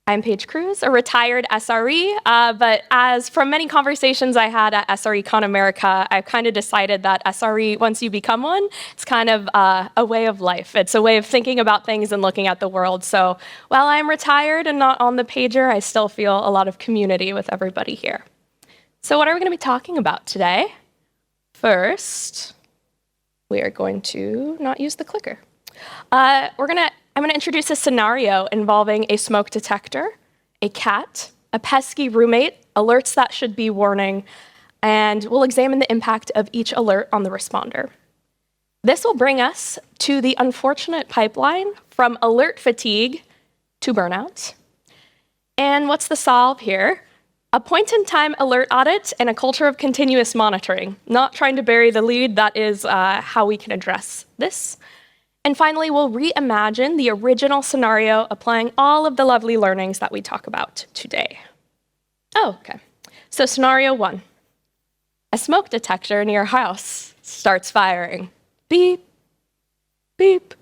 I'm Paige Cruz, a retired SRE, but as from many conversations I had at SRE Con America, I've kind of decided that SRE, once you become one, it's kind of a way of life. It's a way of thinking about things and looking at the world. So while I'm retired and not on the pager, I still feel a lot of community with everybody here. So what are we going to be talking about today? First, we are going to not use the clicker. I'm going to introduce a scenario involving a smoke detector, a cat, a pesky roommate, alerts that should be warning, and we'll examine the impact of each alert on the responder. This will bring us to the unfortunate pipeline from alert fatigue to burnout. And what's the solve here? A point-in-time alert audit and a culture of continuous monitoring. Not trying to bury the lead, that is how we can address this. And finally, we'll reimagine the original scenario, applying all of the lovely learnings that we talk about today. Oh, okay. So scenario 1. A smoke detector near your house starts firing. Beep, beep.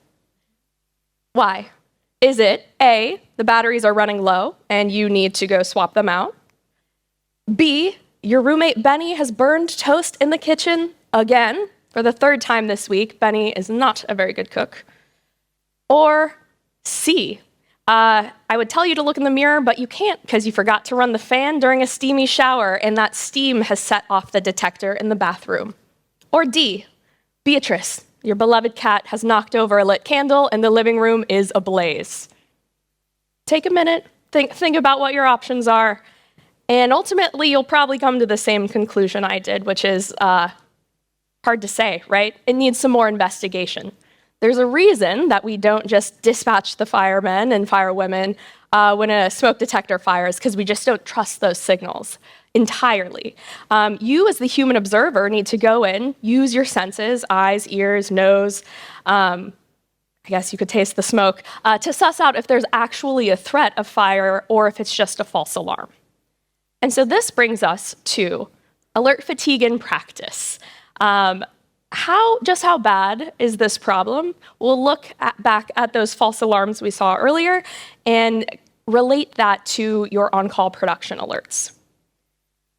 Why? Is it A, the batteries are running low and you need to go swap them out? B, your roommate Benny has burned toast in the kitchen again? For the 3rd time this week, Benny is not a very good cook. Or C, I would tell you to look in the mirror, but you can't because you forgot to run the fan during a steamy shower and that steam has set off the detector in the bathroom. Or D, Beatrice, your beloved cat has knocked over a lit candle and the living room is ablaze. Take a minute, think about what your options are, and ultimately you'll probably come to the same conclusion I did, which is hard to say, right? It needs some more investigation. There's a reason that we don't just dispatch the firemen and firewomen when a smoke detector fires, because we just don't trust those signals entirely. You as the human observer need to go in, use your senses, eyes, ears, nose, I guess you could taste the smoke, to suss out if there's actually a threat of fire or if it's just a false alarm. And so this brings us to alert fatigue in practice. How bad is this problem? We'll look back at those false alarms we saw earlier and relate that to your on-call production alerts.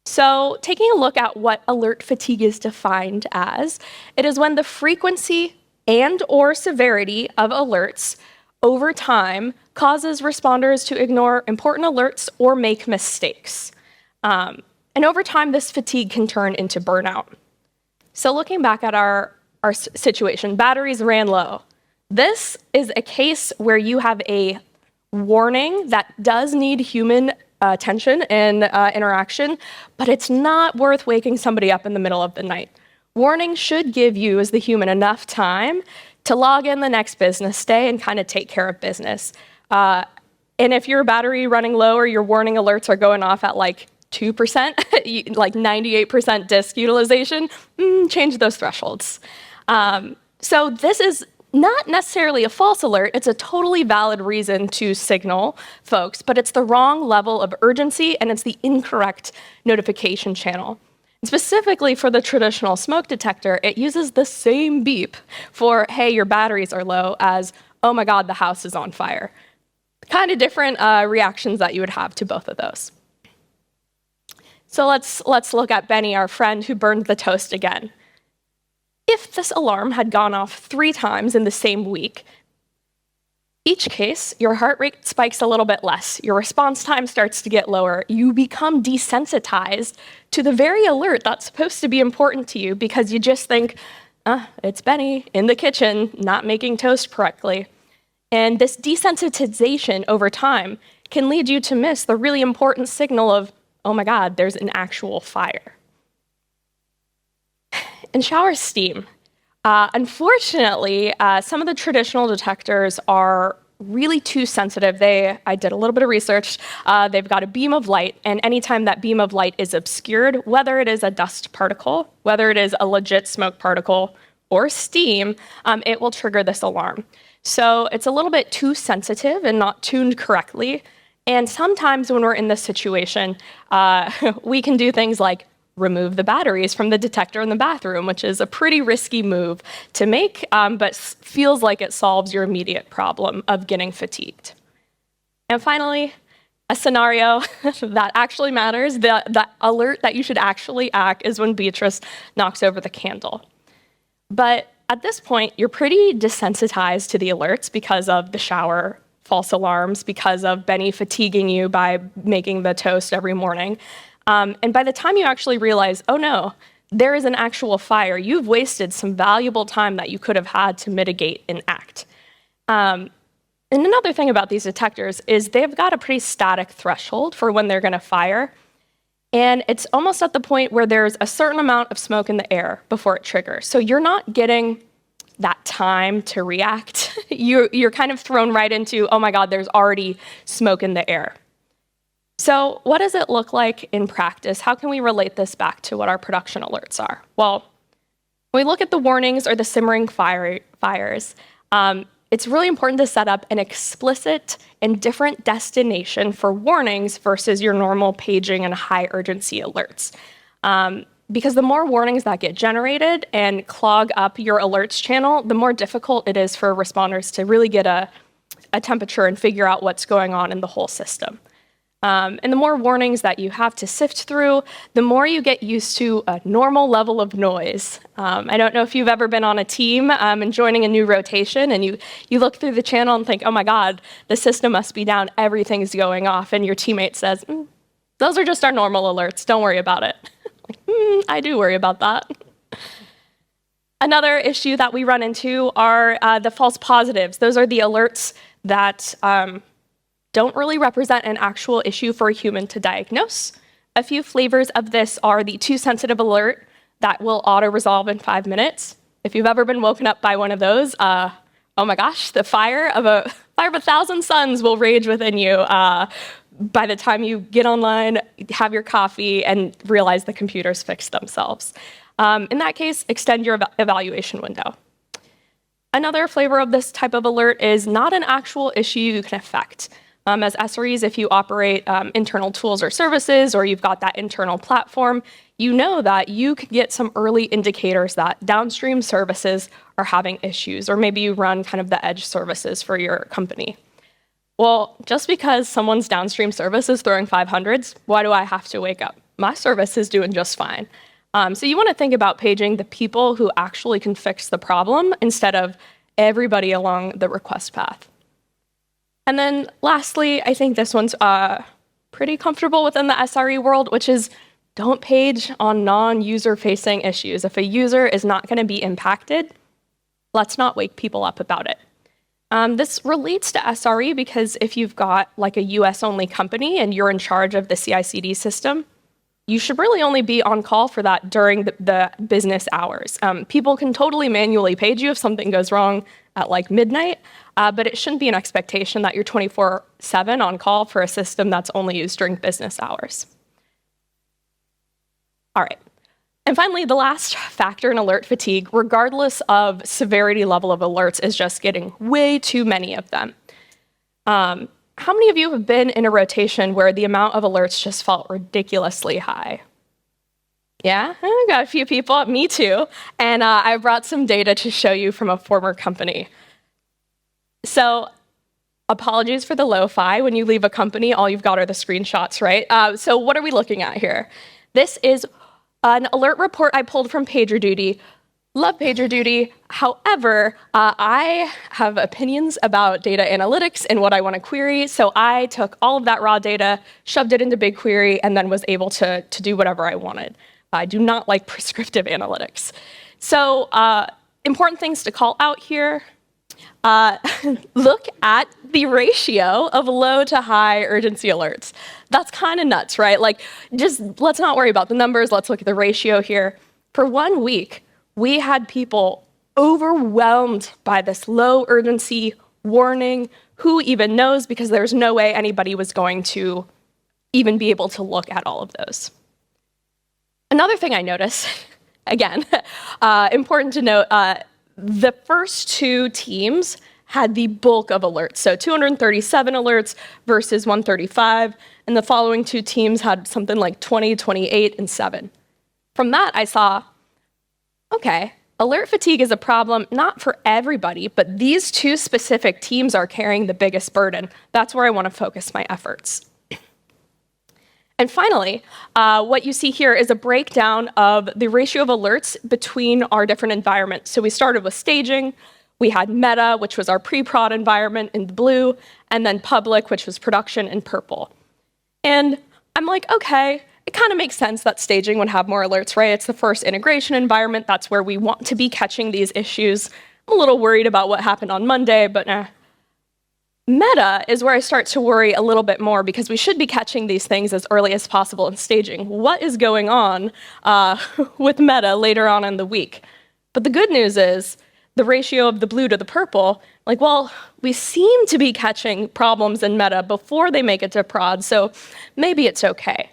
So taking a look at what alert fatigue is defined as, it is when the frequency and/or severity of alerts over time causes responders to ignore important alerts or make mistakes. And over time, this fatigue can turn into burnout. So looking back at our situation, batteries ran low. This is a case where you have a warning that does need human attention and interaction, but it's not worth waking somebody up in the middle of the night. Warning should give you, as the human, enough time to log in the next business day and kind of take care of business. And if your battery running low or your warning alerts are going off at like 2%, like 98% disk utilization, change those thresholds. So this is not necessarily a false alert, it's a totally valid reason to signal folks, but it's the wrong level of urgency and it's the incorrect notification channel. And specifically for the traditional smoke detector, it uses the same beep for, hey, your batteries are low, as, oh my God, the house is on fire. Kind of different reactions that you would have to both of those. So let's look at Benny, our friend who burned the toast again. If this alarm had gone off 3 times in the same week, each case, your heart rate spikes a little bit less, your response time starts to get lower, you become desensitized to the very alert that's supposed to be important to you because you just think, it's Benny in the kitchen, not making toast correctly. And this desensitization over time can lead you to miss the really important signal of, oh my God, there's an actual fire. And shower steam. Unfortunately, some of the traditional detectors are really too sensitive. I did a little bit of research. They've got a beam of light, and anytime that beam of light is obscured, whether it is a dust particle, whether it is a legit smoke particle, or steam, it will trigger this alarm. So it's a little bit too sensitive and not tuned correctly. And sometimes when we're in this situation, we can do things like remove the batteries from the detector in the bathroom, which is a pretty risky move to make, but feels like it solves your immediate problem of getting fatigued. And finally, A scenario that actually matters, the alert that you should actually act is when Beatrice knocks over the candle. But at this point, you're pretty desensitized to the alerts because of the shower false alarms, because of Benny fatiguing you by making the toast every morning. And by the time you actually realize, oh no, there is an actual fire, you've wasted some valuable time that you could have had to mitigate and act. And another thing about these detectors is they've got a pretty static threshold for when they're gonna fire. And it's almost at the point where there's a certain amount of smoke in the air before it triggers. So you're not getting that time to react. You're kind of thrown right into, oh my God, there's already smoke in the air. So what does it look like in practice? How can we relate this back to what our production alerts are? Well, when we look at the warnings or the simmering fires, it's really important to set up an explicit and different destination for warnings versus your normal paging and high urgency alerts. Because the more warnings that get generated and clog up your alerts channel, the more difficult it is for responders to really get a temperature and figure out what's going on in the whole system. And the more warnings that you have to sift through, the more you get used to a normal level of noise. I don't know if you've ever been on a team and joining a new rotation and you look through the channel and think, oh my God, the system must be down, everything's going off, and your teammate says, those are just our normal alerts, don't worry about it. I do worry about that. Another issue that we run into are the false positives. Those are the alerts that don't really represent an actual issue for a human to diagnose. A few flavors of this are the too sensitive alert that will auto-resolve in 5 minutes. If you've ever been woken up by one of those, oh my gosh, the fire of 1,000 suns will rage within you by the time you get online, have your coffee, and realize the computers fixed themselves. In that case, extend your evaluation window. Another flavor of this type of alert is not an actual issue you can affect. As SREs, if you operate internal tools or services, or you've got that internal platform, you know that you could get some early indicators that downstream services are having issues, or maybe you run kind of the edge services for your company. Well, just because someone's downstream service is throwing 500s, why do I have to wake up? My service is doing just fine. So you want to think about paging the people who actually can fix the problem instead of everybody along the request path. And then lastly, I think this one's pretty comfortable within the SRE world, which is don't page on non-user facing issues. If a user is not going to be impacted, let's not wake people up about it. This relates to SRE because if you've got like a US only company and you're in charge of the CI/CD system, you should really only be on call for that during the business hours. People can totally manually page you if something goes wrong at like midnight, but it shouldn't be an expectation that you're 24/7 on call for a system that's only used during business hours. All right. And finally, the last factor in alert fatigue, regardless of severity level of alerts, is just getting way too many of them. How many of you have been in a rotation where the amount of alerts just felt ridiculously high? Yeah, I got a few people, me too. And I brought some data to show you from a former company. So apologies for the lo-fi. When you leave a company, all you've got are the screenshots, right? So what are we looking at here? This is an alert report I pulled from Pagerduty. Love Pagerduty. However, I have opinions about data analytics and what I want to query, so I took all of that raw data, shoved it into BigQuery, and then was able to do whatever I wanted. I do not like prescriptive analytics. So important things to call out here. Look at the ratio of low to high urgency alerts. That's kind of nuts, right? Like, just let's not worry about the numbers. Let's look at the ratio here. For 1 week, we had people overwhelmed by this low urgency warning. Who even knows? Because there's no way anybody was going to even be able to look at all of those. Another thing I noticed, again, important to note, the first 2 teams had the bulk of alerts. So 237 alerts versus 135, and the following 2 teams had something like 20, 28, and 7. From that, I saw, okay, alert fatigue is a problem not for everybody, but these 2 specific teams are carrying the biggest burden. That's where I want to focus my efforts. And finally, what you see here is a breakdown of the ratio of alerts between our different environments. So we started with staging, we had meta, which was our pre-prod environment in the blue, and then public, which was production in purple. And I'm like, okay, it kind of makes sense that staging would have more alerts, right? It's the first integration environment. That's where we want to be catching these issues. I'm a little worried about what happened on Monday, but Meta is where I start to worry a little bit more because we should be catching these things as early as possible in staging. What is going on with Meta later on in the week? But the good news is the ratio of the blue to the purple, like, well, we seem to be catching problems in Meta before they make it to prod, so maybe it's okay.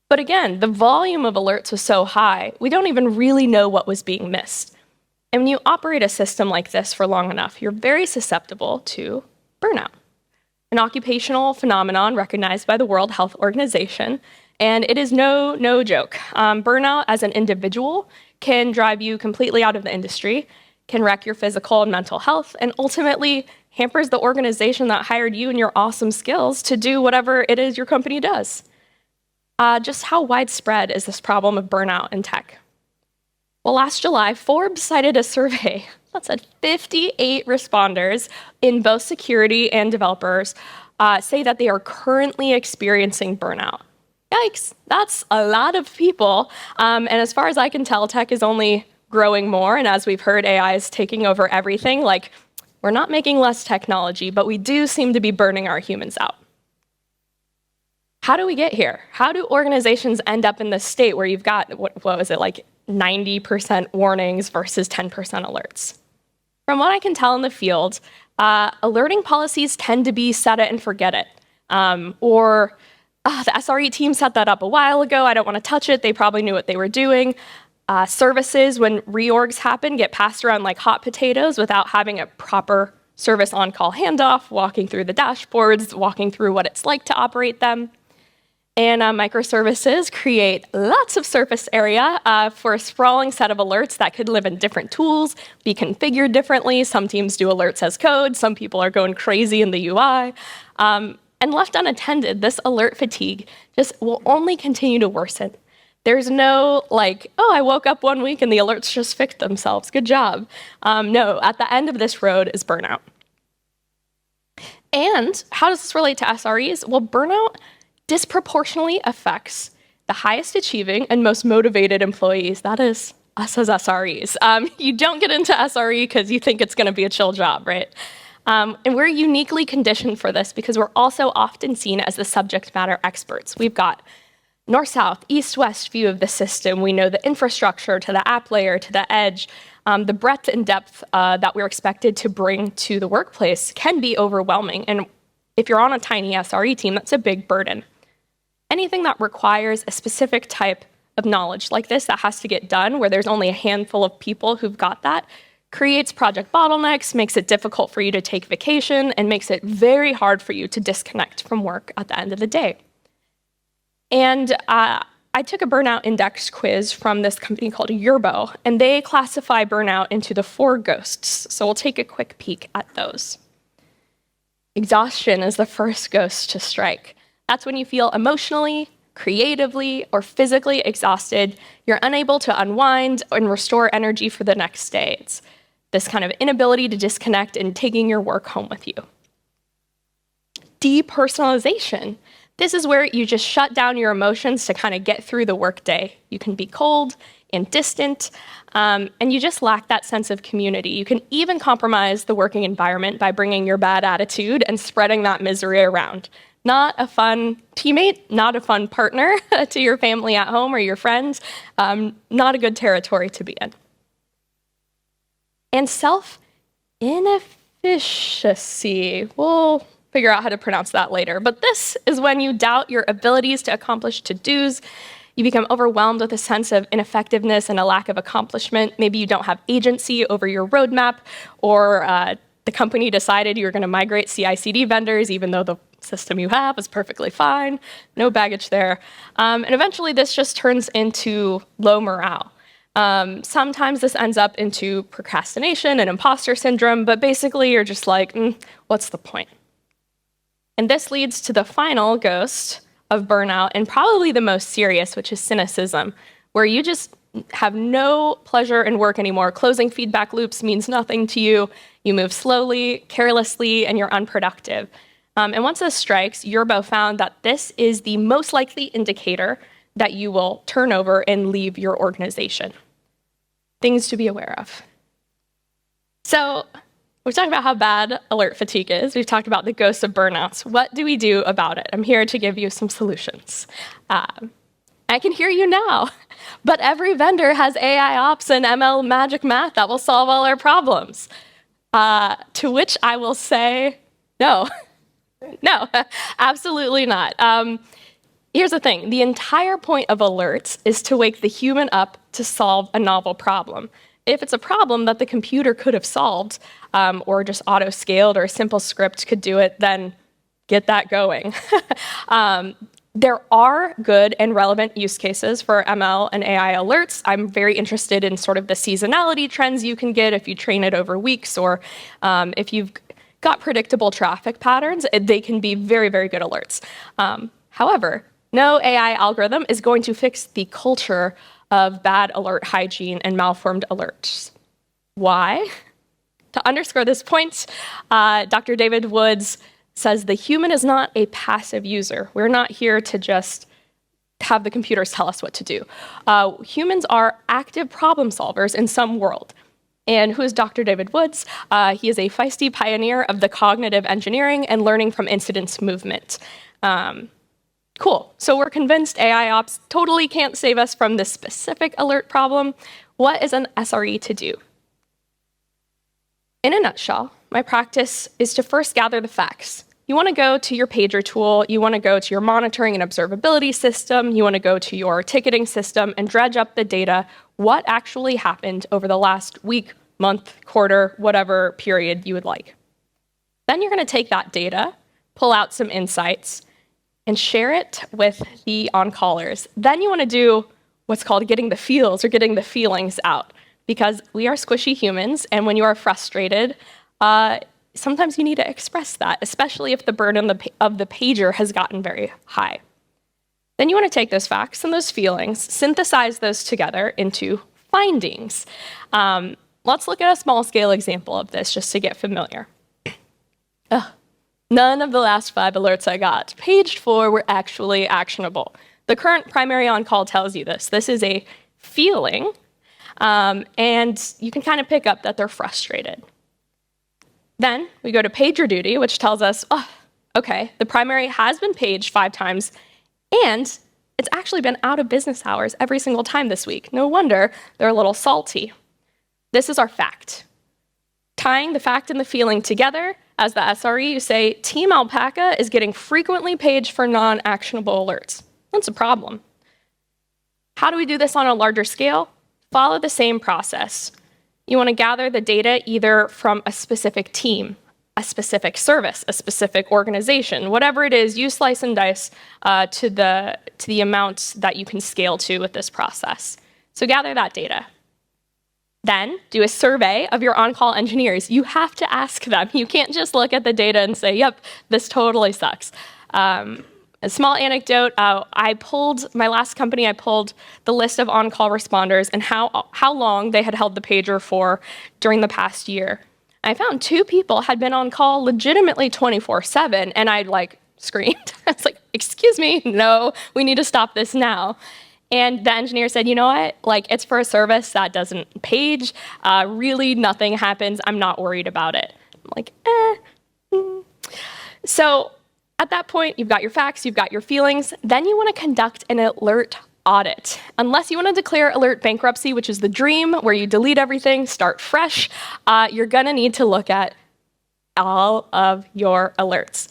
But again, the volume of alerts was so high, we don't even really know what was being missed. And when you operate a system like this for long enough, you're very susceptible to burnout, an occupational phenomenon recognized by the World Health Organization, and it is no joke. Burnout as an individual can drive you completely out of the industry, can wreck your physical and mental health, and ultimately hampers the organization that hired you and your awesome skills to do whatever it is your company does. Just how widespread is this problem of burnout in tech? Well, last July, Forbes cited a survey that said 58 responders in both security and developers say that they are currently experiencing burnout. Yikes, that's a lot of people. And as far as I can tell, tech is only growing more. And as we've heard, AI is taking over everything. Like, we're not making less technology, but we do seem to be burning our humans out. How do we get here? How do organizations end up in this state where you've got, what was it, like 90% warnings versus 10% alerts? From what I can tell in the field, alerting policies tend to be set it and forget it. The SRE team set that up a while ago. I don't want to touch it. They probably knew what they were doing. Services, when reorgs happen, get passed around like hot potatoes without having a proper service on-call handoff, walking through the dashboards, walking through what it's like to operate them. And microservices create lots of surface area for a sprawling set of alerts that could live in different tools, be configured differently. Some teams do alerts as code. Some people are going crazy in the UI. And left unattended, this alert fatigue just will only continue to worsen. There's no like, oh, I woke up one week and the alerts just fixed themselves. Good job. No, at the end of this road is burnout. And how does this relate to SREs? Well, burnout disproportionately affects the highest achieving and most motivated employees. That is us as SREs. You don't get into SRE because you think it's going to be a chill job, right? And we're uniquely conditioned for this because we're also often seen as the subject matter experts. We've got north-south, east-west view of the system. We know the infrastructure to the app layer, to the edge. The breadth and depth that we're expected to bring to the workplace can be overwhelming. And if you're on a tiny SRE team, that's a big burden. Anything that requires a specific type of knowledge like this that has to get done, where there's only a handful of people who've got that, creates project bottlenecks, makes it difficult for you to take vacation, and makes it very hard for you to disconnect from work at the end of the day. And I took a burnout index quiz from this company called Yerbo, and they classify burnout into the 4 ghosts. So we'll take a quick peek at those. Exhaustion is the first ghost to strike. That's when you feel emotionally, creatively, or physically exhausted. You're unable to unwind and restore energy for the next day. It's this kind of inability to disconnect and taking your work home with you. Depersonalization. This is where you just shut down your emotions to kind of get through the workday. You can be cold and distant, and you just lack that sense of community. You can even compromise the working environment by bringing your bad attitude and spreading that misery around. Not a fun teammate, not a fun partner to your family at home or your friends, not a good territory to be in. And self-inefficacy. We'll figure out how to pronounce that later. But this is when you doubt your abilities to accomplish to-dos. You become overwhelmed with a sense of ineffectiveness and a lack of accomplishment. Maybe you don't have agency over your roadmap, or the company decided you're going to migrate CI/CD vendors, even though the system you have is perfectly fine. No baggage there. And eventually this just turns into low morale. Sometimes this ends up into procrastination and imposter syndrome, but basically you're just like, what's the point? And this leads to the final ghost, of burnout, and probably the most serious, which is cynicism, where you just have no pleasure in work anymore. Closing feedback loops means nothing to you. You move slowly, carelessly, and you're unproductive. And once this strikes, Yurbo found that this is the most likely indicator that you will turn over and leave your organization. Things to be aware of. So we've talked about how bad alert fatigue is. We've talked about the ghosts of burnouts. What do we do about it? I'm here to give you some solutions. I can hear you now, but every vendor has AI ops and ML magic math that will solve all our problems. To which I will say, no. No, absolutely not. Here's the thing. The entire point of alerts is to wake the human up to solve a novel problem. If it's a problem that the computer could have solved, or just auto-scaled, or a simple script could do it, then get that going. There are good and relevant use cases for ML and AI alerts. I'm very interested in sort of the seasonality trends you can get if you train it over weeks, or if you've got predictable traffic patterns, they can be very, very good alerts. However, no AI algorithm is going to fix the culture of bad alert hygiene and malformed alerts. Why? To underscore this point, Dr. David Woods says the human is not a passive user. We're not here to just have the computers tell us what to do. Humans are active problem solvers in some world. And who is Dr. David Woods? He is a feisty pioneer of the cognitive engineering and learning from incidents movement. Cool, so we're convinced AI ops totally can't save us from this specific alert problem. What is an SRE to do? In a nutshell, my practice is to first gather the facts. You want to go to your pager tool, you want to go to your monitoring and observability system, you want to go to your ticketing system and dredge up the data. What actually happened over the last week, month, quarter, whatever period you would like. Then you're going to take that data, pull out some insights, and share it with the on-callers. Then you want to do what's called getting the feels or getting the feelings out, because we are squishy humans, and when you are frustrated, sometimes you need to express that, especially if the burden of the pager has gotten very high. Then you want to take those facts and those feelings, synthesize those together into findings. Let's look at a small-scale example of this just to get familiar. None of the last 5 alerts I got, paged for, were actually actionable. The current primary on-call tells you this. This is a feeling, and you can kind of pick up that they're frustrated. Then we go to Pagerduty, which tells us, oh, okay, the primary has been paged 5 times, and it's actually been out of business hours every single time this week. No wonder they're a little salty. This is our fact. Tying the fact and the feeling together, as the SRE, you say, Team Alpaca is getting frequently paged for non-actionable alerts. That's a problem. How do we do this on a larger scale? Follow the same process. You want to gather the data either from a specific team, a specific service, a specific organization, whatever it is, you slice and dice to the amount that you can scale to with this process. So gather that data. Then do a survey of your on-call engineers. You have to ask them. You can't just look at the data and say, yep, this totally sucks. A small anecdote, my last company, I pulled the list of on-call responders and how long they had held the pager for during the past year. I found 2 people had been on call legitimately 24/7, and I screamed. I was like, excuse me, no, we need to stop this now. And the engineer said, you know what, it's for a service that doesn't page, really nothing happens, I'm not worried about it. I'm like, So at that point, you've got your facts, you've got your feelings, then you want to conduct an alert audit. Unless you want to declare alert bankruptcy, which is the dream, where you delete everything, start fresh, you're gonna need to look at all of your alerts.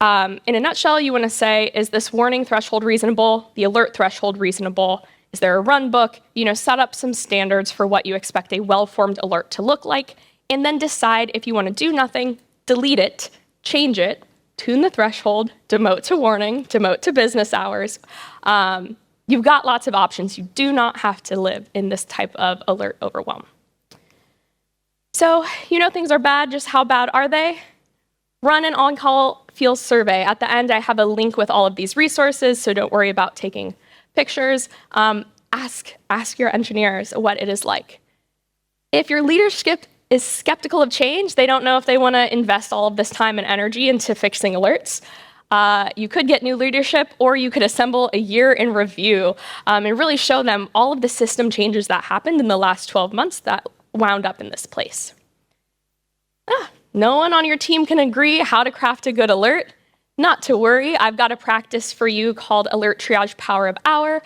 In a nutshell, you want to say, is this warning threshold reasonable? The alert threshold reasonable? Is there a run book? Set up some standards for what you expect a well-formed alert to look like, and then decide if you want to do nothing, delete it, change it, tune the threshold, demote to warning, demote to business hours. You've got lots of options. You do not have to live in this type of alert overwhelm. So, things are bad. Just how bad are they? Run an on-call field survey. At the end, I have a link with all of these resources, so don't worry about taking pictures. Ask your engineers what it is like. If your leadership is skeptical of change, they don't know if they want to invest all of this time and energy into fixing alerts. You could get new leadership, or you could assemble a year in review and really show them all of the system changes that happened in the last 12 months that wound up in this place. No one on your team can agree how to craft a good alert? Not to worry, I've got a practice for you called Alert Triage Power of Hour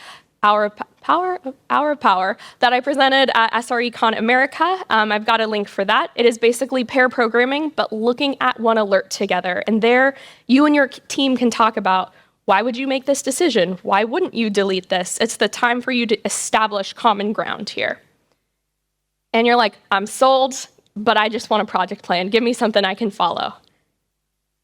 that I presented at SRE Con America. I've got a link for that. It is basically pair programming, but looking at one alert together. And there, you and your team can talk about, why would you make this decision? Why wouldn't you delete this? It's the time for you to establish common ground here. And you're like, I'm sold, but I just want a project plan. Give me something I can follow.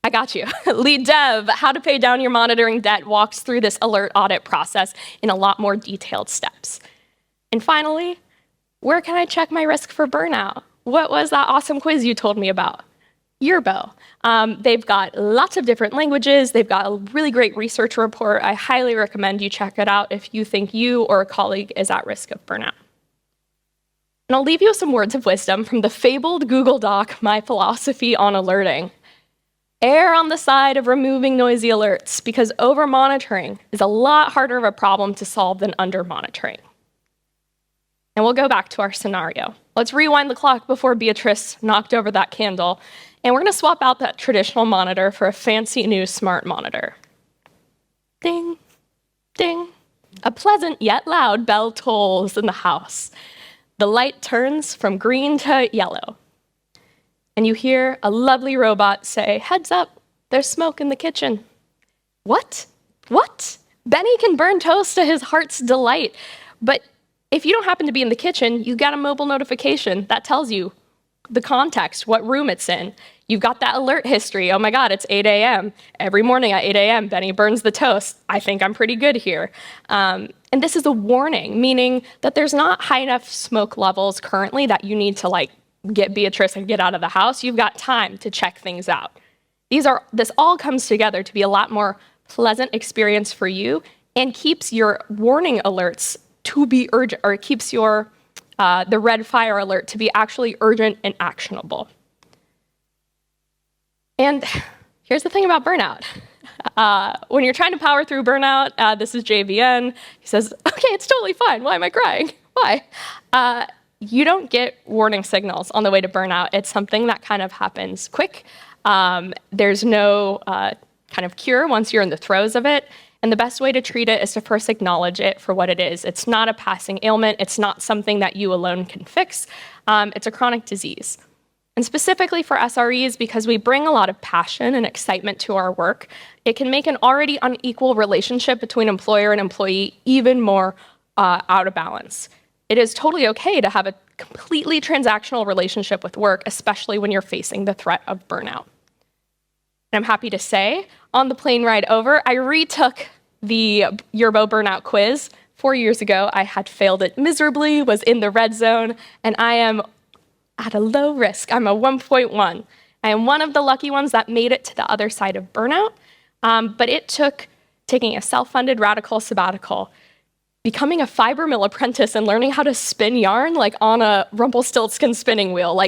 I got you. Lead Dev, How to Pay Down Your Monitoring Debt, walks through this alert audit process in a lot more detailed steps. And finally, where can I check my risk for burnout? What was that awesome quiz you told me about? Yerbo. They've got lots of different languages. They've got a really great research report. I highly recommend you check it out if you think you or a colleague is at risk of burnout. And I'll leave you with some words of wisdom from the fabled Google Doc, My Philosophy on Alerting. Err on the side of removing noisy alerts, because over-monitoring is a lot harder of a problem to solve than under-monitoring. And we'll go back to our scenario. Let's rewind the clock before Beatrice knocked over that candle, and we're gonna swap out that traditional monitor for a fancy new smart monitor. Ding, ding. A pleasant yet loud bell tolls in the house. The light turns from green to yellow. And you hear a lovely robot say, heads up, there's smoke in the kitchen. What? What? Benny can burn toast to his heart's delight. But if you don't happen to be in the kitchen, you get a mobile notification that tells you the context, what room it's in. You've got that alert history. Oh my God, it's 8 a.m. Every morning at 8 a.m., Benny burns the toast. I think I'm pretty good here. And this is a warning, meaning that there's not high enough smoke levels currently that you need to get Beatrice and get out of the house. You've got time to check things out. This all comes together to be a lot more pleasant experience for you and keeps your warning alerts to be urgent, or it keeps your the red fire alert to be actually urgent and actionable. And here's the thing about burnout. When you're trying to power through burnout, this is JVN. He says, okay, it's totally fine. Why am I crying? Why? You don't get warning signals on the way to burnout. It's something that kind of happens quick. There's no kind of cure once you're in the throes of it. And the best way to treat it is to first acknowledge it for what it is. It's not a passing ailment. It's not something that you alone can fix. It's a chronic disease. And specifically for SREs, because we bring a lot of passion and excitement to our work, it can make an already unequal relationship between employer and employee even more out of balance. It is totally okay to have a completely transactional relationship with work, especially when you're facing the threat of burnout. And I'm happy to say, on the plane ride over, I retook the Yerbo burnout quiz. 4 years ago, I had failed it miserably, was in the red zone, and I am at a low risk. I'm a 1.1. I am one of the lucky ones that made it to the other side of burnout, but it took taking a self-funded radical sabbatical, becoming a fiber mill apprentice and learning how to spin yarn on a Rumpelstiltskin spinning wheel.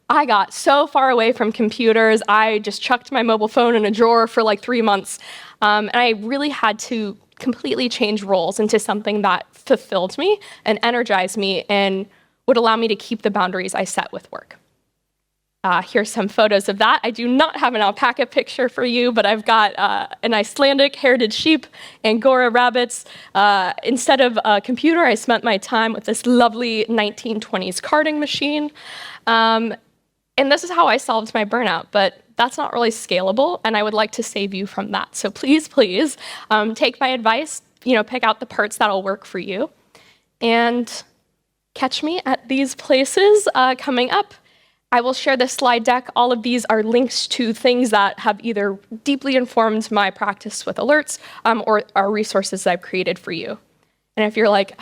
I got so far away from computers, I just chucked my mobile phone in a drawer for 3 months. And I really had to completely change roles into something that fulfilled me and energized me and would allow me to keep the boundaries I set with work. Here's some photos of that. I do not have an alpaca picture for you, but I've got an Icelandic heritage sheep, Angora rabbits. Instead of a computer, I spent my time with this lovely 1920s carding machine. And this is how I solved my burnout, but that's not really scalable, and I would like to save you from that. So please, please, take my advice, pick out the parts that'll work for you, and catch me at these places coming up. I will share this slide deck. All of these are links to things that have either deeply informed my practice with alerts or are resources I've created for you. And if you're like,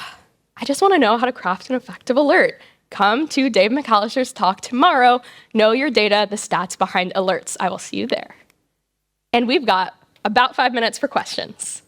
I just want to know how to craft an effective alert, come to Dave McAllister's talk tomorrow. Know your data, the stats behind alerts. I will see you there. And we've got about 5 minutes for questions.